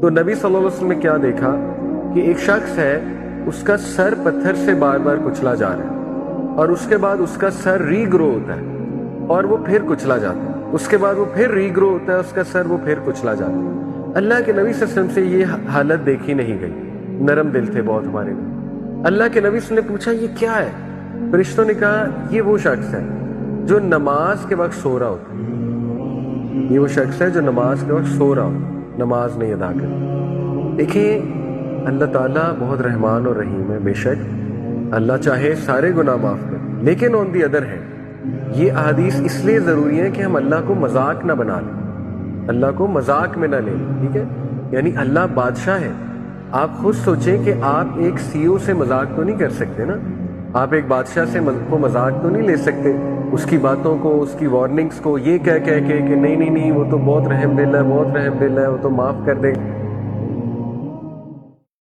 تو نبی صلی اللہ علیہ وسلم نے کیا دیکھا کہ ایک شخص ہے، اس کا سر پتھر سے بار بار کچلا جا رہا ہے، اور اس کے بعد اس کا سر ری گرو ہوتا ہے اور وہ پھر کچلا جاتا ہے، اس کے بعد وہ پھر ری گرو ہوتا ہے، اس کا سر وہ پھر کچلا جاتا ہے۔ اللہ کے نبی صلی اللہ علیہ وسلم سے یہ حالت دیکھی نہیں گئی، نرم دل تھے بہت ہمارے نبی۔ اللہ کے نبی صلی اللہ علیہ وسلم نے پوچھا یہ کیا ہے؟ فرشتوں نے کہا یہ وہ شخص ہے جو نماز کے وقت سو رہا ہوتا ہے، یہ وہ شخص ہے جو نماز کے وقت سو رہا ہو، نماز نہیں ادا کرتا۔ دیکھیں اللہ تعالیٰ بہت رحمان اور رحیم ہے، بے شک اللہ چاہے سارے گناہ معاف کرے، لیکن آن دی ادر ہے یہ احادیث اس لیے ضروری ہے کہ ہم اللہ کو مذاق نہ بنا لیں، اللہ کو مذاق میں نہ لیں، ٹھیک ہے؟ یعنی اللہ بادشاہ ہے۔ آپ خود سوچیں کہ آپ ایک سی او سے مذاق تو نہیں کر سکتے نا، آپ ایک بادشاہ سے کو مذاق تو نہیں لے سکتے، اس کی باتوں کو، اس کی وارننگز کو یہ کہہ کے کہ نہیں نہیں نہیں وہ تو بہت رحم دل ہے، بہت رحم دل ہے، وہ تو معاف کر دے۔